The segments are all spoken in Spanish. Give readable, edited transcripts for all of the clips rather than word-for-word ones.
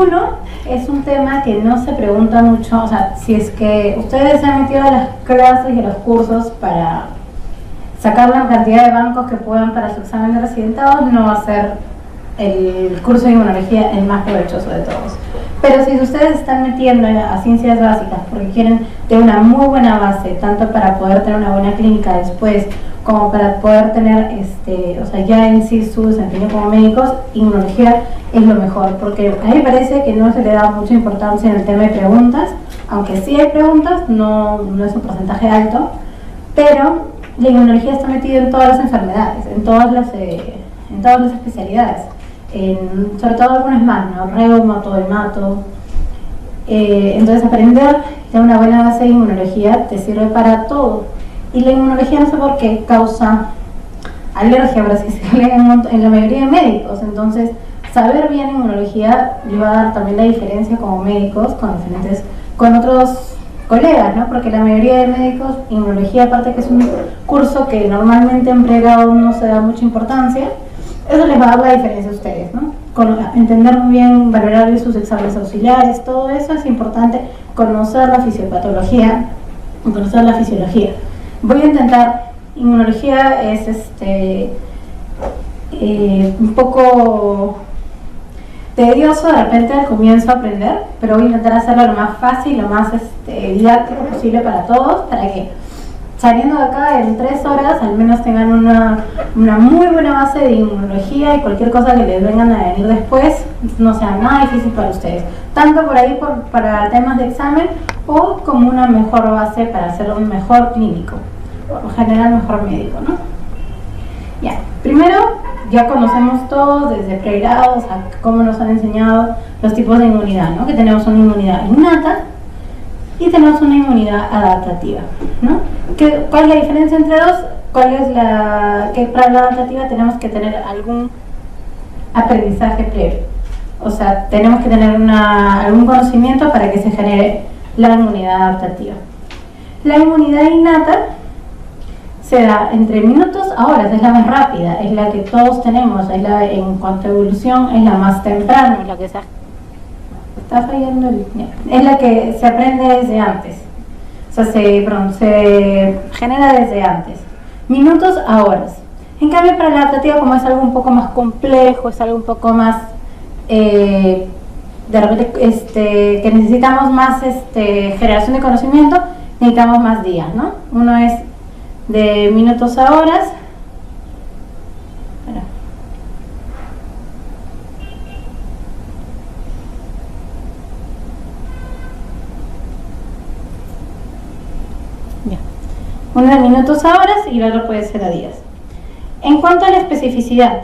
Uno es un tema que no se pregunta mucho, o sea, si es que ustedes se han metido a las clases y a los cursos para sacar la cantidad de bancos que puedan para su examen de residentado, no va a ser el curso de inmunología el más provechoso de todos. Pero si ustedes están metiendo a ciencias básicas porque quieren tener una muy buena base, tanto para poder tener una buena clínica después, como para poder tener, o sea, ya en sí su desempeño como médicos, inmunología es lo mejor, porque a mí me parece que no se le da mucha importancia en el tema de preguntas, aunque sí hay preguntas, no es un porcentaje alto, pero la inmunología está metida en todas las enfermedades, en todas las especialidades, sobre todo algunas más, ¿no? Reumato, hemato. Entonces aprender de una buena base de inmunología te sirve para todo. Y la inmunología no sé por qué causa alergia, por así decirlo, en la mayoría de médicos. Entonces, saber bien inmunología le va a dar también la diferencia como médicos con otros colegas, ¿no? Porque la mayoría de médicos, inmunología, aparte que es un curso que normalmente en pregrado no se da mucha importancia, eso les va a dar la diferencia a ustedes, ¿no? Entender muy bien, valorar sus exámenes auxiliares, todo eso es importante, conocer la fisiopatología, conocer la fisiología. Voy a intentar, inmunología es un poco tedioso de repente al comienzo aprender, pero voy a intentar hacerlo lo más fácil, lo más didáctico posible para todos, para que saliendo de acá en 3 horas al menos tengan una muy buena base de inmunología y cualquier cosa que les vengan a venir después no sea nada difícil para ustedes, tanto por ahí para temas de examen o como una mejor base para ser un mejor clínico, o en general mejor médico, ¿no? Ya, primero ya conocemos todos desde pregrados a cómo nos han enseñado los tipos de inmunidad, ¿no? Que tenemos una inmunidad innata y tenemos una inmunidad adaptativa, ¿no? ¿Cuál es la diferencia entre dos? Que para la adaptativa tenemos que tener algún aprendizaje previo, o sea, tenemos que tener algún conocimiento para que se genere la inmunidad adaptativa. La inmunidad innata se da entre minutos a horas, es la más rápida, es la que todos tenemos, en cuanto a evolución es la más temprana, es la que es la que se aprende desde antes, o sea, se genera desde antes, minutos a horas. En cambio, para la adaptativa, como es algo un poco más complejo, es algo un poco más, de repente, que necesitamos más generación de conocimiento, necesitamos más días, ¿no? Uno es de minutos a horas. Ya. Uno de minutos a horas y el otro puede ser a días. En cuanto a la especificidad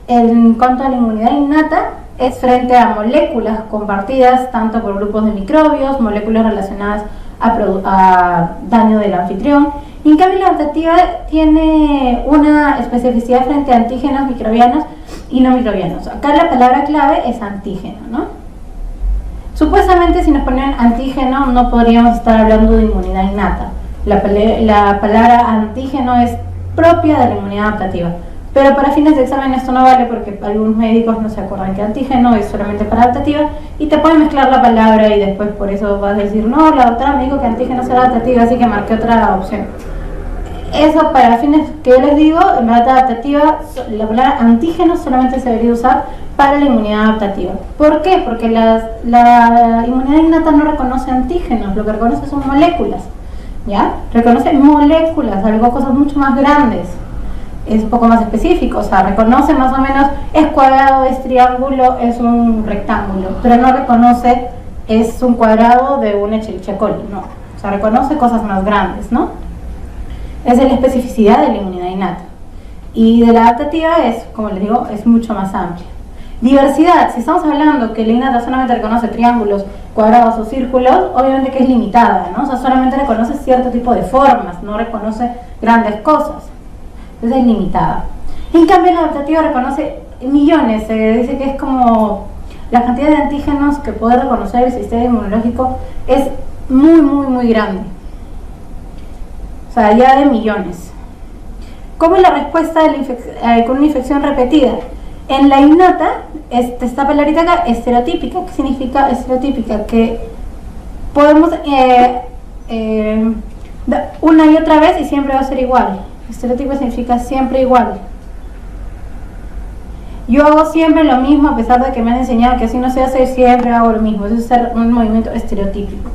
en cuanto a la inmunidad innata es frente a moléculas compartidas tanto por grupos de microbios, moléculas relacionadas a daño del anfitrión. Y en cambio la adaptativa tiene una especificidad frente a antígenos microbianos y no microbianos. Acá la palabra clave es antígeno, ¿no? Supuestamente si nos ponen antígeno no podríamos estar hablando de inmunidad innata. La palabra antígeno es propia de la inmunidad adaptativa. Pero para fines de examen esto no vale porque algunos médicos no se acuerdan que antígeno es solamente para adaptativa y te pueden mezclar la palabra y después por eso vas a decir no, la doctora me dijo que antígeno será adaptativa, así que marqué otra opción. Eso para fines que yo les digo, en verdad adaptativa, la palabra antígeno solamente se debería usar para la inmunidad adaptativa. ¿Por qué? Porque la inmunidad innata no reconoce antígenos, lo que reconoce son moléculas, ¿ya? Reconoce moléculas, cosas mucho más grandes. Es un poco más específico, o sea, reconoce más o menos es cuadrado, es triángulo, es un rectángulo, pero no reconoce es un cuadrado de un Escherichia coli, no, o sea, reconoce cosas más grandes, ¿no? Esa es la especificidad de la inmunidad innata. Y de la adaptativa es, como les digo, es mucho más amplia. Diversidad, si estamos hablando que la innata solamente reconoce triángulos, cuadrados o círculos, obviamente que es limitada, ¿no? O sea, solamente reconoce cierto tipo de formas, no reconoce grandes cosas. Entonces es limitada. En cambio la adaptativa reconoce millones, se dice que es como la cantidad de antígenos que puede reconocer el sistema inmunológico es muy grande, o sea, ya de millones. ¿Cómo es la respuesta con una infección repetida? En la innata, esta palabrita acá, estereotípica. ¿Qué significa estereotípica? Que podemos una y otra vez y siempre va a ser igual. Estereotipo significa siempre igual. Yo hago siempre lo mismo a pesar de que me han enseñado que así no se hace, siempre hago lo mismo. Eso es ser un movimiento estereotípico.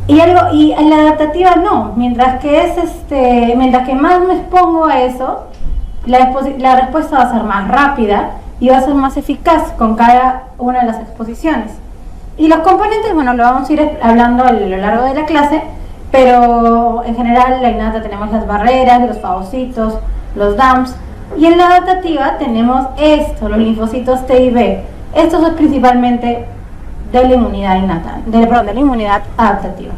Y en la adaptativa no, mientras que más me expongo a eso, la respuesta va a ser más rápida y va a ser más eficaz con cada una de las exposiciones. Y los componentes, bueno, lo vamos a ir hablando a lo largo de la clase, pero en general en la innata tenemos las barreras, los fagocitos, los DAMPs, y en la adaptativa tenemos los linfocitos T y B. Estos son principalmente de la inmunidad innata, de la inmunidad adaptativa.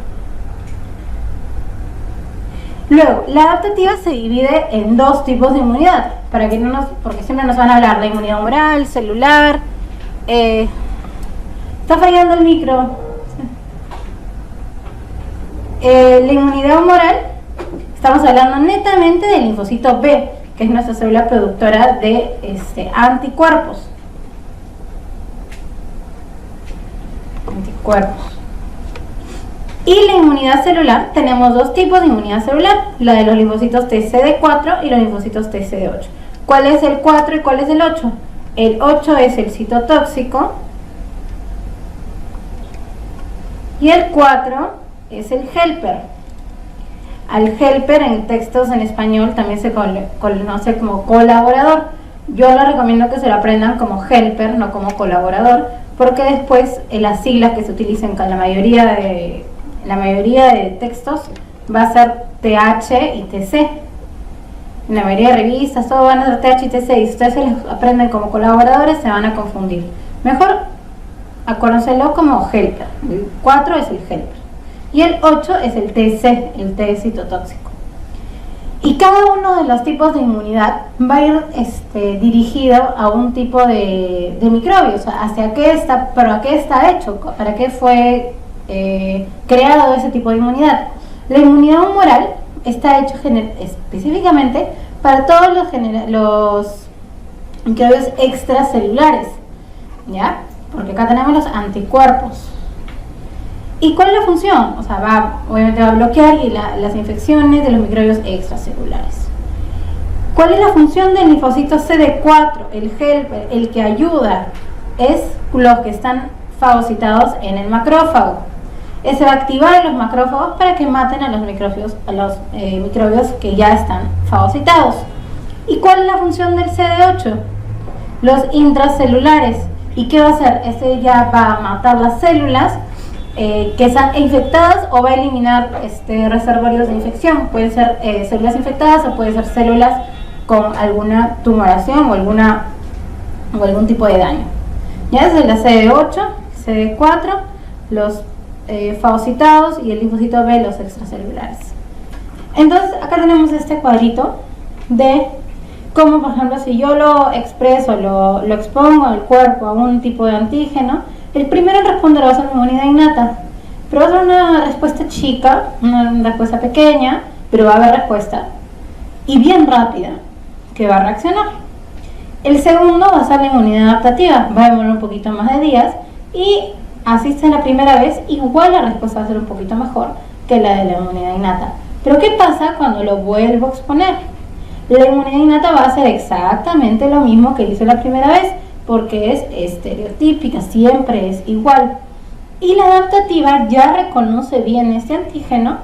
Luego, la adaptativa se divide en dos tipos de inmunidad, porque siempre nos van a hablar de inmunidad humoral, celular. Está fallando el micro. La inmunidad humoral, estamos hablando netamente del linfocito B, que es nuestra célula productora de anticuerpos. Y la inmunidad celular, tenemos dos tipos de inmunidad celular, la de los linfocitos TCD4 y los linfocitos TCD8. ¿Cuál es el 4 y cuál es el 8? El 8 es el citotóxico y el 4 es el helper. Al helper en textos en español también se conoce como colaborador. Yo les recomiendo que se lo aprendan como helper, no como colaborador, porque después las siglas que se utilizan con la mayoría de textos va a ser TH y TC. En la mayoría de revistas todo van a ser TH y TC, y si ustedes se los aprenden como colaboradores se van a confundir. Mejor acuérdenselo como helper. El 4 es el helper y el 8 es el TC, el T citotóxico. Y cada uno de los tipos de inmunidad va a ir dirigido a un tipo de microbios, hacia qué está, pero a qué está hecho, para qué fue creado ese tipo de inmunidad. La inmunidad humoral está hecho específicamente para todos los microbios extracelulares, ¿ya? Porque acá tenemos los anticuerpos. ¿Y cuál es la función? O sea, obviamente va a bloquear las infecciones de los microbios extracelulares. ¿Cuál es la función del linfocito CD4, el helper, el que ayuda? Es los que están fagocitados en el macrófago. Ese va a activar a los macrófagos para que maten a los microbios que ya están fagocitados. ¿Y cuál es la función del CD8? Los intracelulares. ¿Y qué va a hacer? Este ya va a matar las células que están infectadas o va a eliminar reservorios de infección. Pueden ser células infectadas o pueden ser células con alguna tumoración o algún tipo de daño. Ya es la CD8, CD4, los fagocitados y el linfocito B, los extracelulares. Entonces acá tenemos este cuadrito de cómo, por ejemplo, si yo lo expreso, lo expongo al cuerpo a un tipo de antígeno, el primero en responder va a ser la inmunidad innata, pero va a ser una respuesta chica, una respuesta pequeña, pero va a haber respuesta y bien rápida que va a reaccionar. El segundo va a ser la inmunidad adaptativa, va a demorar un poquito más de días y así está la primera vez, igual la respuesta va a ser un poquito mejor que la de la inmunidad innata. Pero ¿qué pasa cuando lo vuelvo a exponer? La inmunidad innata va a hacer exactamente lo mismo que hizo la primera vez, porque es estereotípica, siempre es igual. Y la adaptativa ya reconoce bien este antígeno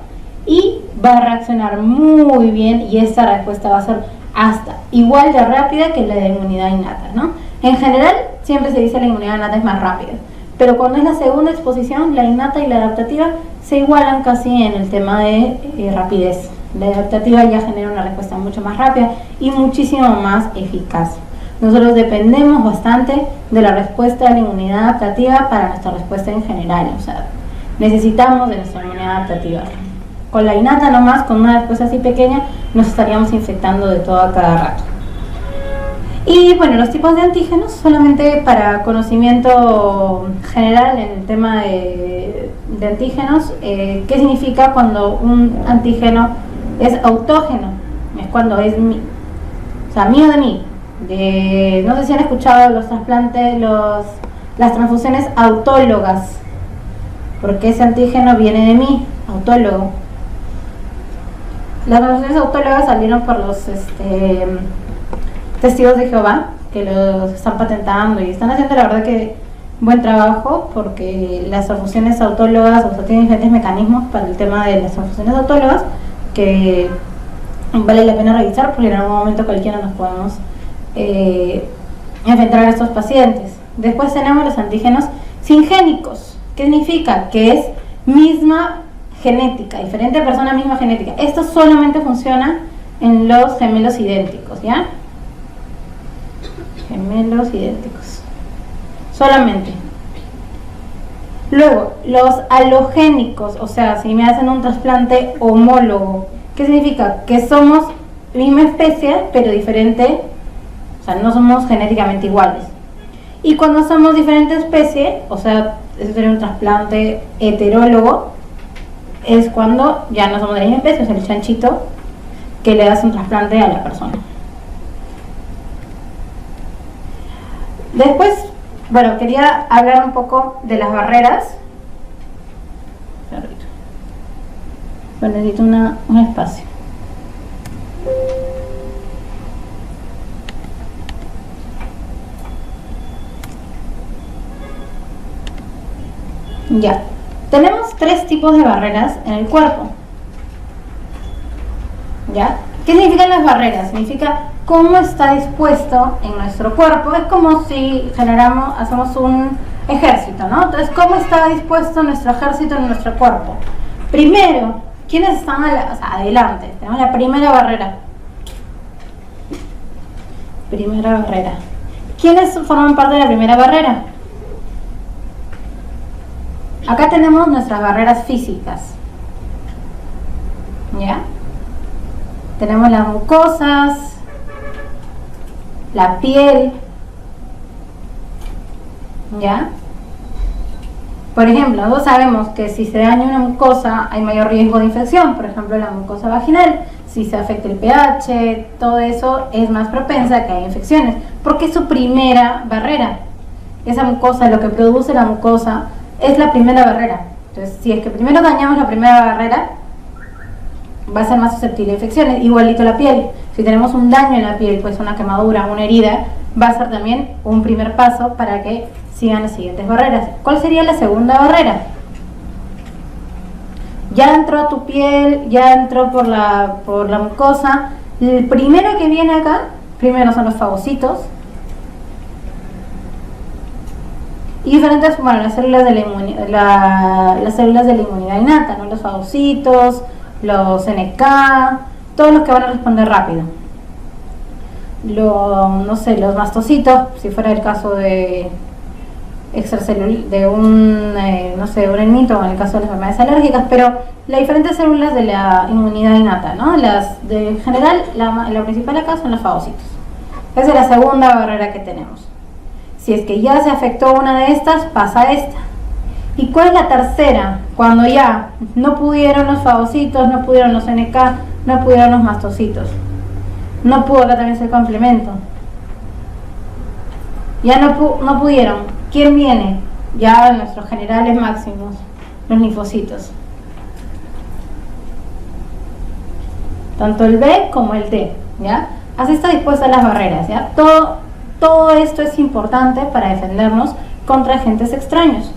y va a reaccionar muy bien, y esta respuesta va a ser hasta igual de rápida que la de inmunidad innata, ¿no? En general, siempre se dice que la inmunidad innata es más rápida, pero cuando es la segunda exposición, la innata y la adaptativa se igualan casi en el tema de rapidez. La adaptativa ya genera una respuesta mucho más rápida y muchísimo más eficaz. Nosotros dependemos bastante de la respuesta de la inmunidad adaptativa para nuestra respuesta en general, o sea, necesitamos de nuestra inmunidad adaptativa. Con la innata nomás, con una respuesta así pequeña, nos estaríamos infectando de todo a cada rato. Y bueno, los tipos de antígenos, solamente para conocimiento general en el tema de antígenos, ¿qué significa cuando un antígeno es autógeno? Es cuando es mío de mí. No sé si han escuchado los trasplantes, las transfusiones autólogas, porque ese antígeno viene de mí, autólogo. Las transfusiones autólogas salieron por los testigos de Jehová, que los están patentando y están haciendo la verdad que buen trabajo, porque las transfusiones autólogas, o sea, tienen diferentes mecanismos para el tema de las transfusiones autólogas que vale la pena revisar, porque en algún momento cualquiera nos podemos enfrentar a estos pacientes. Después tenemos los antígenos singénicos, que significa que es misma genética, diferente persona, misma genética. Esto solamente funciona en los gemelos idénticos, ¿ya? Gemelos idénticos. Solamente. Luego, los halogénicos, o sea, si me hacen un trasplante homólogo, ¿qué significa? Que somos misma especie, pero diferente, o sea, no somos genéticamente iguales. Y cuando somos diferente especie, o sea, eso sería un trasplante heterólogo, es cuando ya no somos de la misma especie, o sea, el chanchito que le das un trasplante a la persona. Después, bueno, quería hablar un poco de las barreras. Bueno, necesito un espacio. Ya, tenemos 3 tipos de barreras en el cuerpo. ¿Ya? ¿Qué significan las barreras? Significa cómo está dispuesto en nuestro cuerpo. Es como si hacemos un ejército, ¿no? Entonces, ¿cómo está dispuesto nuestro ejército en nuestro cuerpo? Primero, ¿quiénes están adelante? Tenemos la primera barrera. Primera barrera. ¿Quiénes forman parte de la primera barrera? Acá tenemos nuestras barreras físicas. ¿Ya? Tenemos las mucosas, la piel. ¿Ya? Por ejemplo, nosotros sabemos que si se daña una mucosa hay mayor riesgo de infección. Por ejemplo, la mucosa vaginal. Si se afecta el pH, todo eso es más propensa a que haya infecciones. Porque es su primera barrera. Esa mucosa, lo que produce la mucosa, es la primera barrera. Entonces, si es que primero dañamos la primera barrera, va a ser más susceptible a infecciones. Igualito la piel. Si tenemos un daño en la piel, pues una quemadura, una herida, va a ser también un primer paso para que sigan las siguientes barreras. ¿Cuál sería la segunda barrera? Ya entró a tu piel, ya entró por la mucosa. El primero que viene acá, primero son los fagocitos. Y diferentes, bueno, las células de las células de la inmunidad innata, ¿no? Los fagocitos, los NK, todos los que van a responder rápido. No sé, los mastocitos, si fuera el caso de un ermito, o en el caso de las enfermedades alérgicas, pero las diferentes células de la inmunidad innata, ¿no? En general, la principal acá son los fagocitos. Esa es la segunda barrera que tenemos. Si es que ya se afectó una de estas, pasa a esta. ¿Y cuál es la tercera? Cuando ya no pudieron los fagocitos, no pudieron los NK, no pudieron los mastocitos. No pudo acá también ser complemento. Ya no pudieron. ¿Quién viene? Ya nuestros generales máximos, los linfocitos. Tanto el B como el T, ¿ya? Así está dispuesta las barreras, ¿ya? Todo esto es importante para defendernos contra agentes extraños.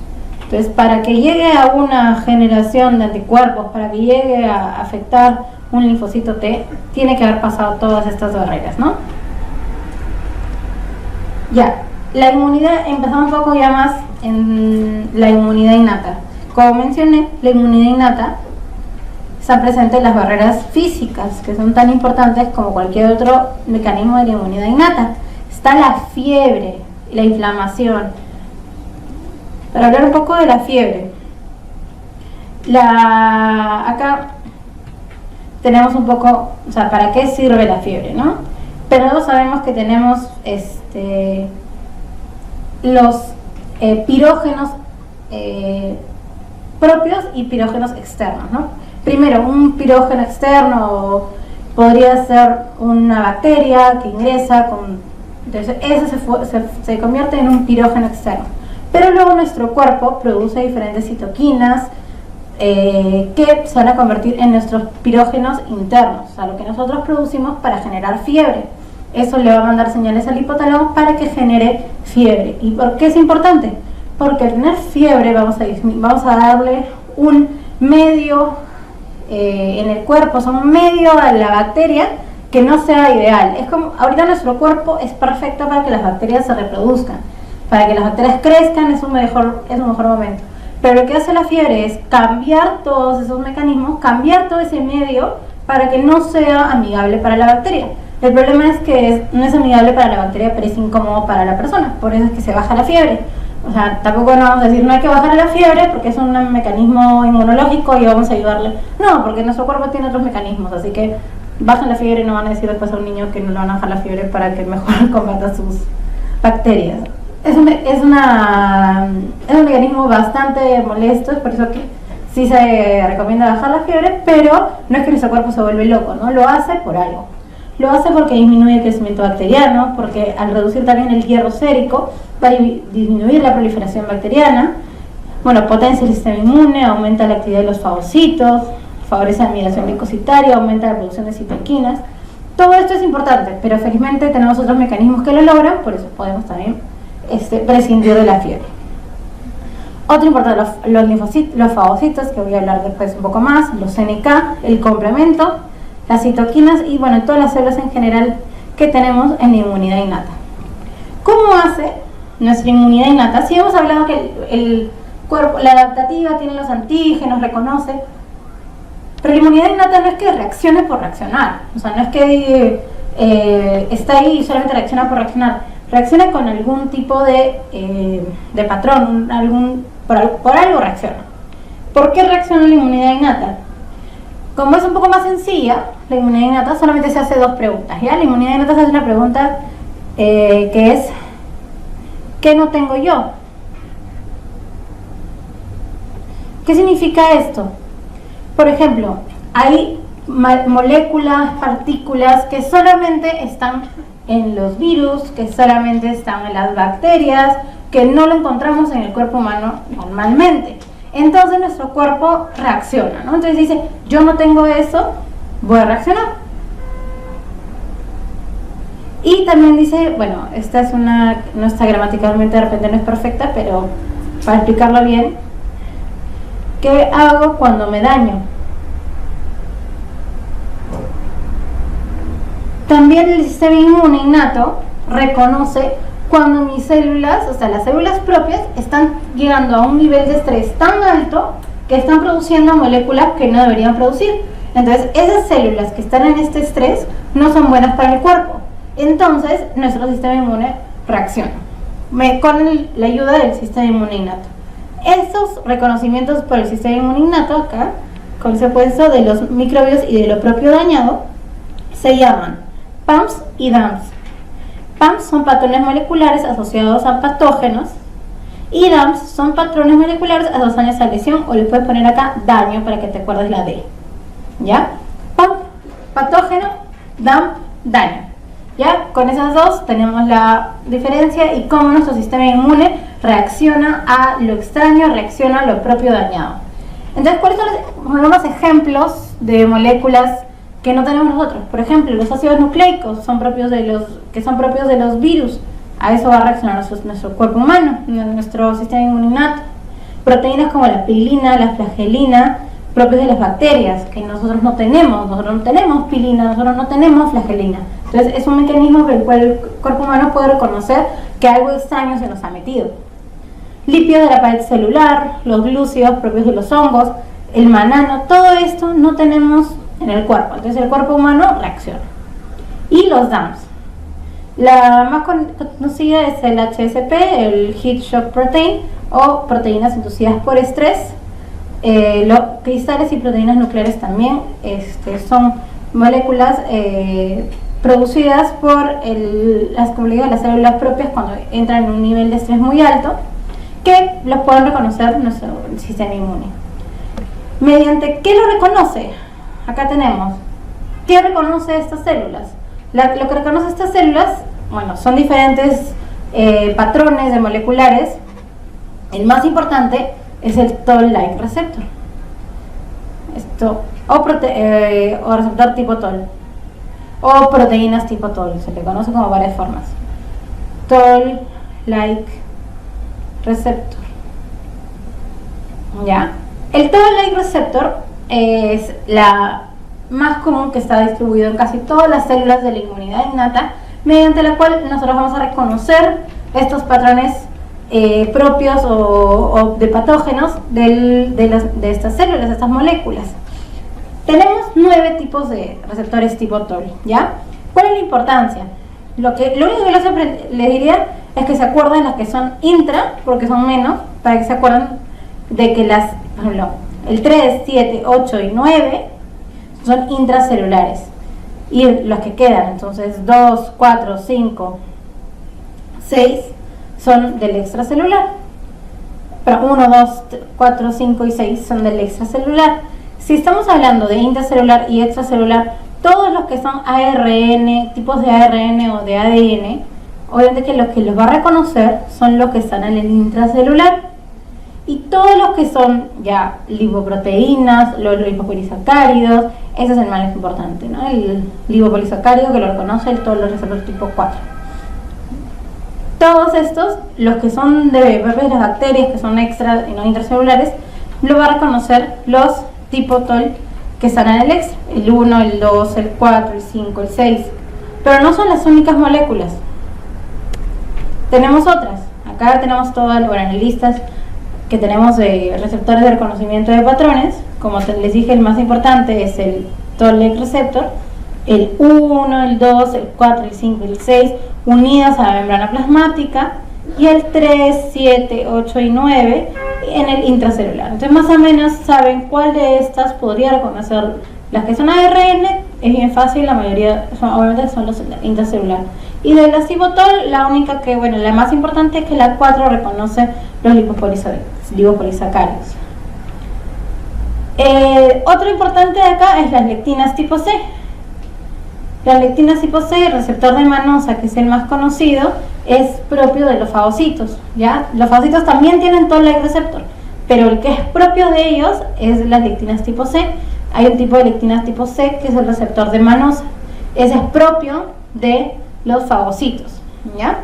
Entonces, para que llegue a una generación de anticuerpos, para que llegue a afectar un linfocito T, tiene que haber pasado todas estas barreras, ¿no? Ya, la inmunidad, empezamos un poco ya más en la inmunidad innata. Como mencioné, la inmunidad innata está presente en las barreras físicas, que son tan importantes como cualquier otro mecanismo de la inmunidad innata. Está la fiebre, la inflamación. Para hablar un poco de la fiebre, acá tenemos un poco, o sea, ¿para qué sirve la fiebre, no? Pero todos sabemos que tenemos los pirógenos propios y pirógenos externos, ¿no? Primero, un pirógeno externo podría ser una bacteria que ingresa con Entonces ese se convierte en un pirógeno externo. Pero luego nuestro cuerpo produce diferentes citoquinas que se van a convertir en nuestros pirógenos internos, o sea, lo que nosotros producimos para generar fiebre. Eso le va a mandar señales al hipotálamo para que genere fiebre. ¿Y por qué es importante? Porque al tener fiebre vamos a darle un medio en el cuerpo, o sea, un medio a la bacteria que no sea ideal. Es como, ahorita nuestro cuerpo es perfecto para que las bacterias se reproduzcan, para que las bacterias crezcan, es un mejor momento. Pero lo que hace la fiebre es cambiar todos esos mecanismos, cambiar todo ese medio para que no sea amigable para la bacteria. El problema es que no es amigable para la bacteria, pero es incómodo para la persona, por eso es que se baja la fiebre. O sea, tampoco no vamos a decir no hay que bajar la fiebre porque es un mecanismo inmunológico y vamos a ayudarle. No, porque nuestro cuerpo tiene otros mecanismos, así que bajan la fiebre y no van a decir después a un niño que no le van a bajar la fiebre para que mejor combata sus bacterias. Es un mecanismo bastante molesto, es por eso que sí se recomienda bajar la fiebre, pero no es que nuestro cuerpo se vuelve loco, ¿no? Lo hace por algo. Lo hace porque disminuye el crecimiento bacteriano, porque al reducir también el hierro sérico va a disminuir la proliferación bacteriana, bueno, potencia el sistema inmune, aumenta la actividad de los fagocitos, favorece la migración leucocitaria, aumenta la producción de citoquinas. Todo esto es importante, pero felizmente tenemos otros mecanismos que lo logran, por eso podemos también prescindir de la fiebre. Otro importante, los linfocitos, los fagocitos, que voy a hablar después un poco más, los CNK, el complemento, las citoquinas y bueno, todas las células en general que tenemos en la inmunidad innata. ¿Cómo hace nuestra inmunidad innata? Sí hemos hablado que el cuerpo, la adaptativa tiene los antígenos, reconoce, pero la inmunidad innata no es que reaccione por reaccionar, o sea, no es que está ahí y solamente reacciona por reaccionar, reacciona con algún tipo de patrón, por algo reacciona. ¿Por qué reacciona la inmunidad innata? Como es un poco más sencilla, la inmunidad innata solamente se hace dos preguntas, ¿ya? La inmunidad innata se hace una pregunta que es ¿qué no tengo yo? ¿Qué significa esto? Por ejemplo, hay moléculas, partículas que solamente están en los virus, que solamente están en las bacterias, que no lo encontramos en el cuerpo humano normalmente. Entonces nuestro cuerpo reacciona, ¿no? Entonces dice, yo no tengo eso, voy a reaccionar. Y también dice, bueno, esta es no está gramaticalmente, de repente no es perfecta, pero para explicarlo bien, ¿qué hago cuando me daño? También el sistema inmune innato reconoce cuando mis células, o sea, las células propias, están llegando a un nivel de estrés tan alto que están produciendo moléculas que no deberían producir. Entonces, esas células que están en este estrés no son buenas para el cuerpo. Entonces, nuestro sistema inmune reacciona con la ayuda del sistema inmune innato. Esos reconocimientos por el sistema inmune innato, acá, consecuencia de los microbios y de lo propio dañado, se llaman PAMs y DAMs. PAMs son patrones moleculares asociados a patógenos y DAMs son patrones moleculares asociados a lesión, o le puedes poner acá daño para que te acuerdes la D. ¿Ya? PAM, patógeno, DAM, daño. ¿Ya? Con esas dos tenemos la diferencia y cómo nuestro sistema inmune reacciona a lo extraño, reacciona a lo propio dañado. Entonces, ¿cuáles son los ejemplos de moléculas que no tenemos nosotros? Por ejemplo, los ácidos nucleicos son propios de los virus. A eso va a reaccionar nuestro cuerpo humano, nuestro sistema inmune innato. Proteínas como la pilina, la flagelina, propios de las bacterias, que nosotros no tenemos. Nosotros no tenemos pilina, nosotros no tenemos flagelina. Entonces es un mecanismo por el cual el cuerpo humano puede reconocer que algo extraño se nos ha metido. Lípidos de la pared celular, los glúcidos propios de los hongos, el manano, todo esto no tenemos en el cuerpo, entonces el cuerpo humano reacciona. Y los DAMs, la más conocida es el HSP, el Heat Shock Protein, o proteínas inducidas por estrés. Los cristales y proteínas nucleares también son moléculas producidas por las células propias cuando entran en un nivel de estrés muy alto, que los pueden reconocer nuestro sistema inmune. ¿Mediante qué lo reconoce? Acá tenemos, ¿qué reconoce estas células? Lo que reconoce estas células bueno, son diferentes patrones de moleculares. El más importante es el Toll-like receptor. Esto, o receptor tipo Toll, o proteínas tipo Toll, se le conoce como varias formas. Toll-like receptor. ¿Ya? El Toll-like receptor es la más común, que está distribuido en casi todas las células de la inmunidad innata, mediante la cual nosotros vamos a reconocer estos patrones propios o de patógenos de estas células, de estas moléculas. Tenemos 9 tipos de receptores tipo Toll, ¿ya? ¿Cuál es la importancia? Lo único que les diría es que se acuerden las que son intra, porque son menos, para que se acuerden de que por ejemplo, el 3, 7, 8 y 9 son intracelulares, y los que quedan, entonces 2, 4, 5, 6 son del extracelular. Pero 1, 2, 4, 5 y 6 son del extracelular. Si estamos hablando de intracelular y extracelular, todos los que son ARN, tipos de ARN o de ADN, obviamente que los va a reconocer son los que están en el intracelular. Y todos los que son ya lipoproteínas, los lipopolisacáridos, ese es el más importante, ¿no? El lipopolisacárido, que lo reconoce todos los receptores tipo 4. Todos estos, los que son de las bacterias, que son extra y no intracelulares, lo va a reconocer los tipo Toll que están en el extra, el 1, el 2, el 4, el 5, el 6. Pero no son las únicas moléculas. Tenemos otras. Acá tenemos todas las listas que tenemos de receptores de reconocimiento de patrones. Como les dije, el más importante es el Toll-like receptor, el 1, el 2, el 4, el 5 y el 6 unidas a la membrana plasmática, y el 3, 7, 8 y 9 en el intracelular. Entonces más o menos saben cuál de estas podría reconocer. Las que son ARN es bien fácil, la mayoría obviamente son los intracelular. Y de la cibotol, la única que, bueno, la más importante es que la 4 reconoce los lipopolisacáridos. Otro importante de acá es las lectinas tipo C. Las lectinas tipo C, el receptor de manosa, que es el más conocido, es propio de los fagocitos, ¿ya? Los fagocitos también tienen Toll-like receptor, pero el que es propio de ellos es las lectinas tipo C. Hay un tipo de lectinas tipo C que es el receptor de manosa. Ese es propio de los fagocitos, ¿ya?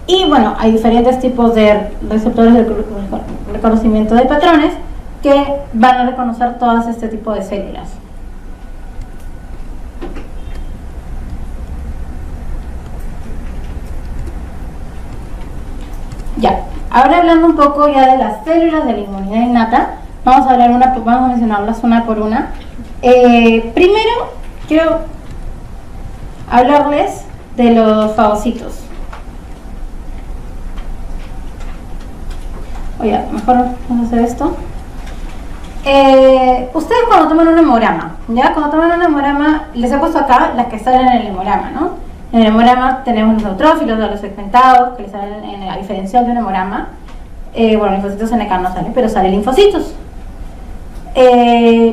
Y bueno, hay diferentes tipos de receptores de reconocimiento de patrones que van a reconocer todas este tipo de células. Ya, ahora hablando un poco ya de las células de la inmunidad innata, vamos a mencionarlas una por una. Primero quiero hablarles de los fagocitos. Oye, mejor vamos a hacer esto. Ustedes cuando toman un hemograma, ¿ya? Cuando toman un hemograma, les he puesto acá las que salen en el hemograma, ¿no? En el hemograma tenemos los neutrófilos, los segmentados, que les salen en la diferencial de un hemograma. Bueno, linfocitos NK no salen, pero salen linfocitos.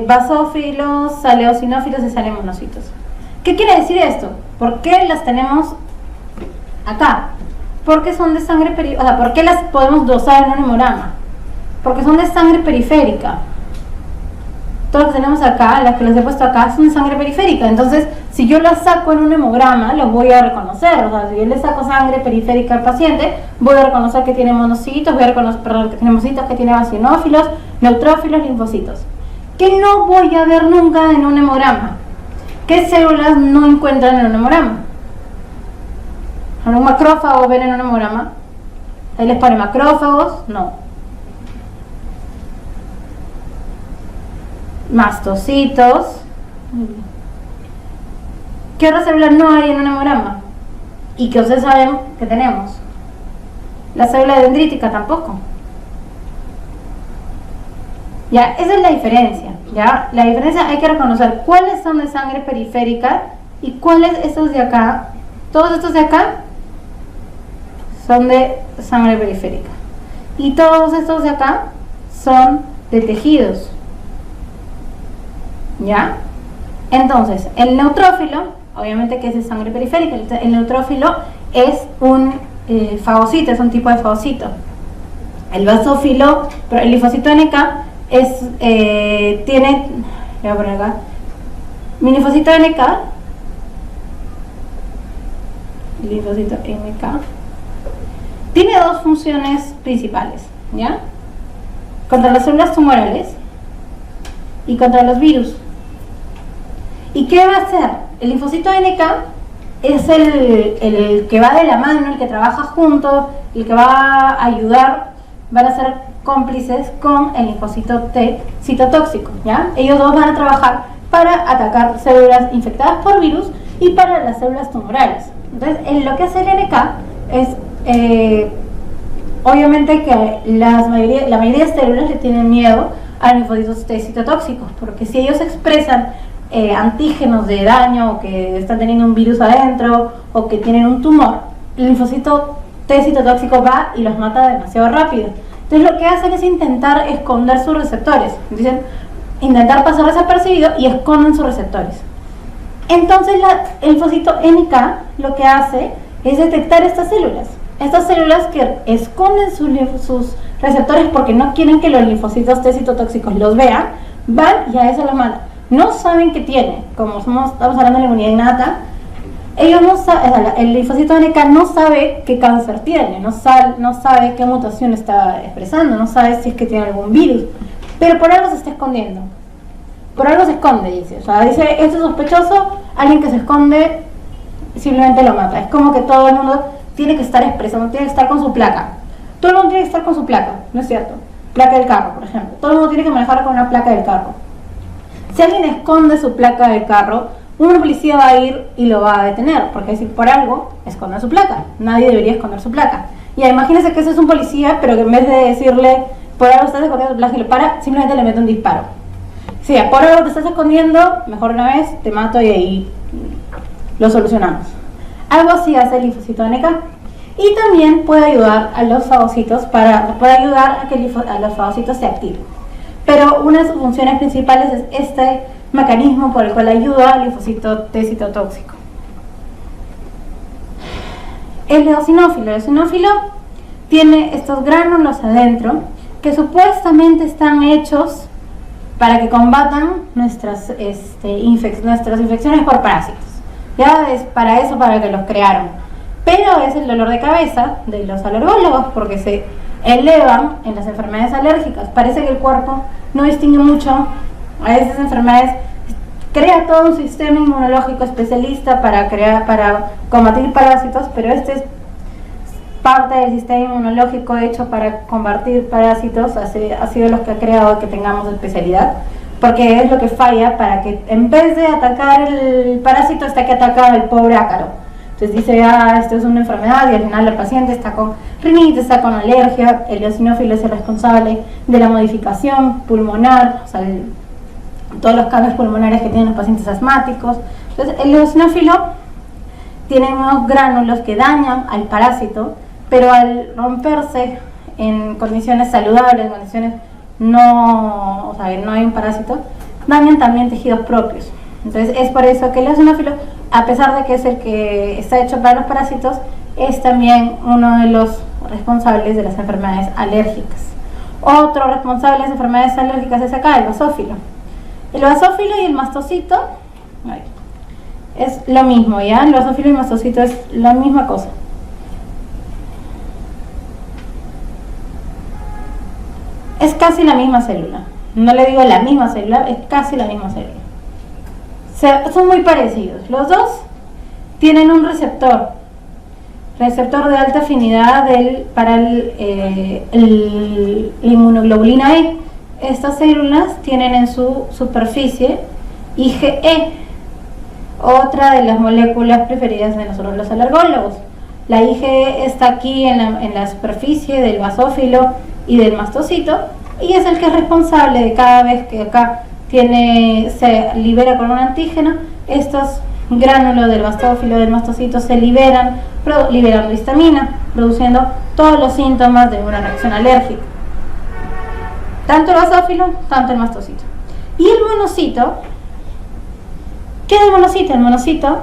Basófilos, sale eosinófilos y salen monocitos. ¿Qué quiere decir esto? ¿Por qué las tenemos acá? Porque son de sangre periférica. O sea, ¿por qué las podemos dosar en un hemograma? Porque son de sangre periférica. Todo lo que tenemos acá, las que les he puesto acá, son de sangre periférica. Entonces, si yo las saco en un hemograma, los voy a reconocer. O sea, si yo le saco sangre periférica al paciente, voy a reconocer que tiene monocitos, voy a reconocer, perdón, que tiene monocitos, que tiene eosinófilos, neutrófilos, linfocitos. ¿Qué no voy a ver nunca en un hemograma? ¿Qué células no encuentran en un hemograma? ¿Un macrófago ven en un hemograma? ¿Ahí les pone macrófagos? No. Mastocitos. ¿Qué otra célula no hay en un hemograma? Y que ustedes saben que tenemos. La célula dendrítica tampoco. Ya, esa es la diferencia. Ya, la diferencia hay que reconocer cuáles son de sangre periférica y cuáles estos de acá. Todos estos de acá son de sangre periférica. Y todos estos de acá son de tejidos. ¿Ya? Entonces, el neutrófilo obviamente que es de sangre periférica. El neutrófilo es un fagocito, es un tipo de fagocito. El basófilo, pero el linfocito NK tiene, voy a poner acá, mi linfocito NK, tiene dos funciones principales, ¿ya? Contra las células tumorales y contra los virus. ¿Y qué va a hacer? El linfocito NK es el que va de la mano, el que trabaja junto, el que va a ayudar, van a ser cómplices con el linfocito T citotóxico, ¿ya? Ellos dos van a trabajar para atacar células infectadas por virus y para las células tumorales. Entonces, lo que hace el NK es, obviamente que la mayoría de células le tienen miedo a los linfocitos T citotóxicos, porque si ellos expresan antígenos de daño, o que están teniendo un virus adentro, o que tienen un tumor, el linfocito T citotóxico va y los mata demasiado rápido. Entonces lo que hacen es intentar esconder sus receptores, dicen, intentar pasar desapercibido y esconden sus receptores. Entonces el linfocito NK lo que hace es detectar estas células que esconden sus receptores porque no quieren que los linfocitos T citotóxicos los vean, van y a eso los matan. No saben qué tiene, como estamos hablando de la inmunidad innata, ellos no saben, el linfocito NK no sabe qué cáncer tiene, no sabe qué mutación está expresando, no sabe si es que tiene algún virus, pero por algo se está escondiendo. Por algo se esconde, dice. O sea, dice, esto es sospechoso, alguien que se esconde simplemente lo mata. Es como que todo el mundo tiene que estar expresando, tiene que estar con su placa. Todo el mundo tiene que estar con su placa, ¿no es cierto? Placa del carro, por ejemplo. Todo el mundo tiene que manejar con una placa del carro. Si alguien esconde su placa del carro, un policía va a ir y lo va a detener, porque si por algo esconde su placa. Nadie debería esconder su placa. Y imagínense que ese es un policía, pero que en vez de decirle, por algo estás escondiendo tu placa y lo para, simplemente le mete un disparo. Si por algo te estás escondiendo, mejor una vez, te mato y ahí lo solucionamos. Algo así hace el linfocito NK. Y también puede ayudar a los fagocitos, puede ayudar a que los fagocitos se activen. Pero una de sus funciones principales es este mecanismo por el cual ayuda al linfocito T citotóxico. El eosinófilo tiene estos gránulos adentro que supuestamente están hechos para que combatan nuestras infecciones por parásitos. Ya es para eso, para que los crearon. Pero es el dolor de cabeza de los alergólogos porque se elevan en las enfermedades alérgicas. Parece que el cuerpo no distingue mucho a esas enfermedades, crea todo un sistema inmunológico especialista para combatir parásitos, pero este es parte del sistema inmunológico hecho para combatir parásitos, ha sido los que ha creado que tengamos especialidad, porque es lo que falla para que en vez de atacar el parásito, está que atacar al pobre ácaro. Entonces dice, esto es una enfermedad y al final el paciente está con rinitis, está con alergia. El eosinófilo es el responsable de la modificación pulmonar, o sea, todos los cambios pulmonares que tienen los pacientes asmáticos. Entonces el eosinófilo tiene unos gránulos que dañan al parásito, pero al romperse en condiciones saludables, en condiciones que no hay un parásito, dañan también tejidos propios. Entonces es por eso que el eosinófilo, a pesar de que es el que está hecho para los parásitos, es también uno de los responsables de las enfermedades alérgicas. Otro responsable de las enfermedades alérgicas es acá, el basófilo. El basófilo y el mastocito es lo mismo, ¿ya? El basófilo y el mastocito es la misma cosa. Es casi la misma célula. No le digo la misma célula, es casi la misma célula. Son muy parecidos. Los dos tienen un receptor de alta afinidad para la inmunoglobulina E. Estas células tienen en su superficie IgE, otra de las moléculas preferidas de nosotros los alergólogos. La IgE está aquí en la superficie del basófilo y del mastocito, y es el que es responsable de cada vez que acá se libera con un antígeno, estos gránulos del basófilo y del mastocito se liberan liberando histamina, produciendo todos los síntomas de una reacción alérgica. Tanto el basófilo, tanto el mastocito. Y el monocito, ¿qué es el monocito? El monocito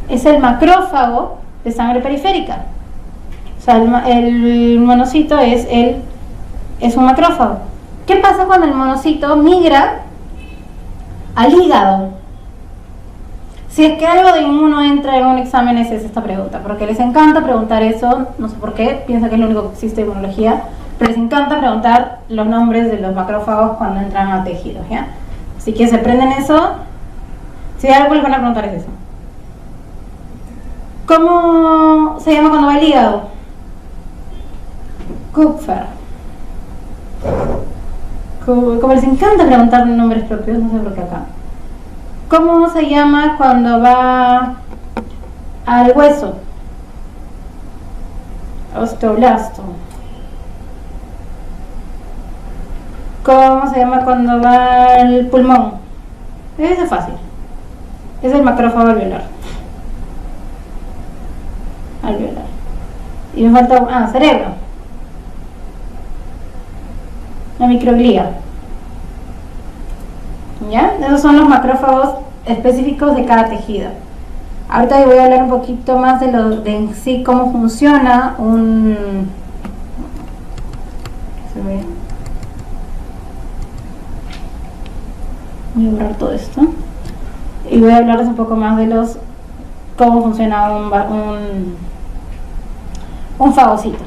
es el macrófago de sangre periférica. O sea, el monocito es un macrófago. ¿Qué pasa cuando el monocito migra al hígado? Si es que algo de inmuno entra en un examen es esta pregunta, porque les encanta preguntar eso, no sé por qué, piensa que es lo único que existe en inmunología, pero les encanta preguntar los nombres de los macrófagos cuando entran a tejidos, ¿ya? Así que se aprenden eso, si hay algo que les van a preguntar es eso. ¿Cómo se llama cuando va el hígado? Kupfer. Como les encanta preguntar nombres propios, no sé por qué acá. ¿Cómo se llama cuando va al hueso? Osteoblasto. ¿Cómo se llama cuando va al pulmón? Eso es fácil. Es el macrófago alveolar. Alveolar. Y me falta cerebro. La microglía. ¿Ya? Esos son los macrófagos específicos de cada tejido. Ahorita voy a hablar un poquito más de en sí cómo funciona un... Voy a borrar todo esto. Y voy a hablarles un poco más de cómo funciona un fagocito.